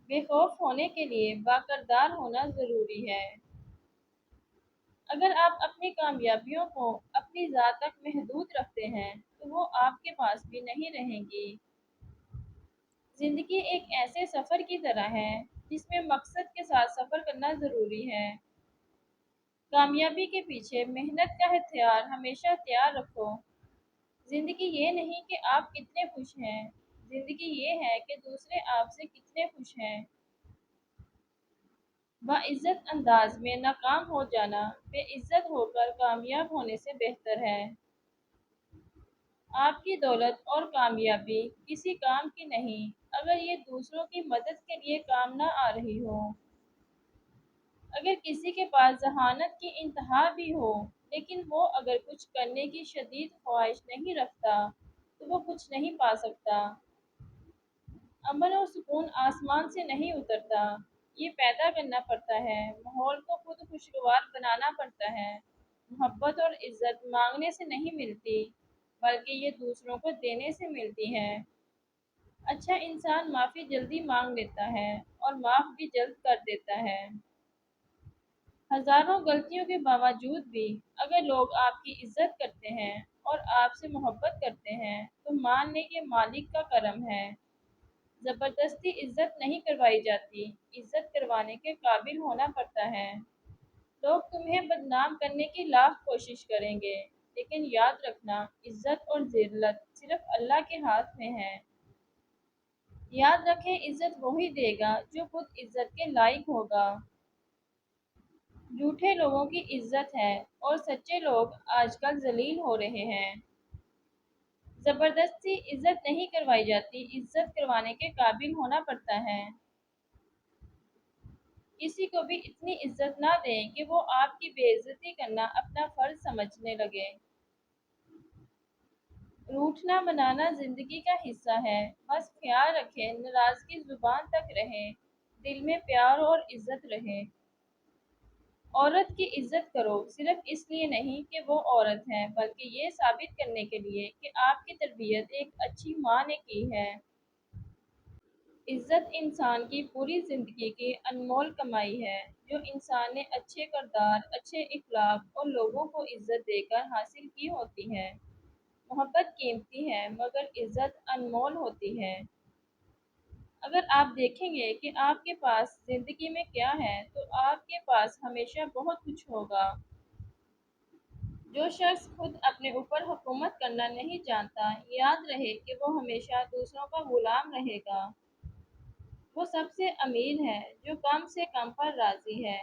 بے خوف ہونے کے لیے باکردار ہونا ضروری ہے۔ اگر آپ اپنی کامیابیوں کو اپنی ذات تک محدود رکھتے ہیں تو وہ آپ کے پاس بھی نہیں رہیں گی۔ زندگی ایک ایسے سفر کی طرح ہے جس میں مقصد کے ساتھ سفر کرنا ضروری ہے۔ کامیابی کے پیچھے محنت کا ہتھیار ہمیشہ تیار رکھو۔ زندگی یہ نہیں کہ آپ کتنے خوش ہیں، زندگی یہ ہے کہ دوسرے آپ سے کتنے خوش ہیں۔ باعزت انداز میں ناکام ہو جانا بے عزت ہو کر کامیاب ہونے سے بہتر ہے۔ آپ کی دولت اور کامیابی کسی کام کی نہیں اگر یہ دوسروں کی مدد کے لیے کام نہ آ رہی ہو۔ اگر کسی کے پاس ذہانت کی انتہا بھی ہو لیکن وہ اگر کچھ کرنے کی شدید خواہش نہیں رکھتا تو وہ کچھ نہیں پا سکتا۔ امن و سکون آسمان سے نہیں اترتا، یہ پیدا کرنا پڑتا ہے۔ ماحول کو خود خوشگوار بنانا پڑتا ہے۔ محبت اور عزت مانگنے سے نہیں ملتی بلکہ یہ دوسروں کو دینے سے ملتی ہے۔ اچھا انسان معافی جلدی مانگ لیتا ہے اور معاف بھی جلد کر دیتا ہے۔ ہزاروں غلطیوں کے باوجود بھی اگر لوگ آپ کی عزت کرتے ہیں اور آپ سے محبت کرتے ہیں تو مان لیں کہ مالک کا کرم ہے۔ زبردستی عزت نہیں کروائی جاتی، عزت کروانے کے قابل ہونا پڑتا ہے۔ لوگ تمہیں بدنام کرنے کی لاکھ کوشش کریں گے لیکن یاد رکھنا عزت اور ذلت صرف اللہ کے ہاتھ میں ہے۔ یاد رکھیں عزت وہی دے گا جو خود عزت کے لائق ہوگا۔ جھوٹے لوگوں کی عزت ہے اور سچے لوگ آج کل ذلیل ہو رہے ہیں۔ زبردستی عزت نہیں کروائی جاتی، عزت کروانے کے قابل ہونا پڑتا ہے۔ کسی کو بھی اتنی عزت نہ دیں کہ وہ آپ کی بے عزتی کرنا اپنا فرض سمجھنے لگے۔ روٹھنا منانا زندگی کا حصہ ہے، بس خیال رکھیں ناراضگی زبان تک رہے، دل میں پیار اور عزت رہے۔ عورت کی عزت کرو صرف اس لیے نہیں کہ وہ عورت ہے بلکہ یہ ثابت کرنے کے لیے کہ آپ کی تربیت ایک اچھی ماں نے کی ہے۔ عزت انسان کی پوری زندگی کی انمول کمائی ہے جو انسان نے اچھے کردار، اچھے اخلاق اور لوگوں کو عزت دے کر حاصل کی ہوتی ہے۔ محبت قیمتی ہے مگر عزت انمول ہوتی ہے۔ اگر آپ دیکھیں گے کہ آپ کے پاس زندگی میں کیا ہے تو آپ کے پاس ہمیشہ بہت کچھ ہوگا۔ جو شخص خود اپنے اوپر حکومت کرنا نہیں جانتا، یاد رہے کہ وہ ہمیشہ دوسروں کا غلام رہے گا۔ وہ سب سے امیر ہے جو کم سے کم پر راضی ہے۔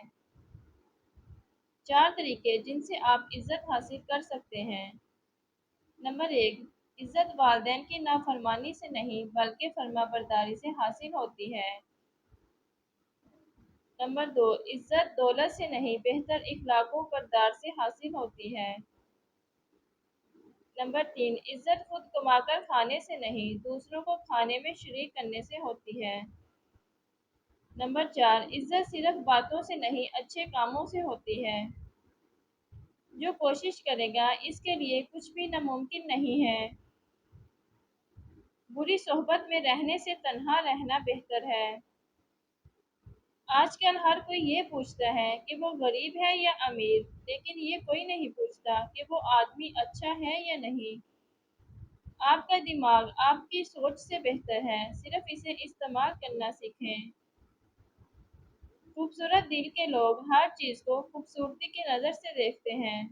4 طریقے جن سے آپ عزت حاصل کر سکتے ہیں۔ نمبر 1، عزت والدین کی نافرمانی سے نہیں بلکہ فرما برداری سے حاصل ہوتی ہے۔ نمبر 2، عزت دولت سے نہیں بہتر اخلاق و کردار سے حاصل ہوتی ہے۔ نمبر 3، عزت خود کما کر کھانے سے نہیں دوسروں کو کھانے میں شریک کرنے سے ہوتی ہے۔ نمبر 4، عزت صرف باتوں سے نہیں اچھے کاموں سے ہوتی ہے۔ جو کوشش کرے گا اس کے لیے کچھ بھی ناممکن نہیں ہے۔ بری صحبت میں رہنے سے تنہا رہنا بہتر ہے۔ آج کل ہر کوئی یہ پوچھتا ہے کہ وہ غریب ہے یا امیر، لیکن یہ کوئی نہیں پوچھتا کہ وہ آدمی اچھا ہے یا نہیں۔ آپ کا دماغ آپ کی سوچ سے بہتر ہے، صرف اسے استعمال کرنا سیکھیں۔ خوبصورت دل کے لوگ ہر چیز کو خوبصورتی کی نظر سے دیکھتے ہیں۔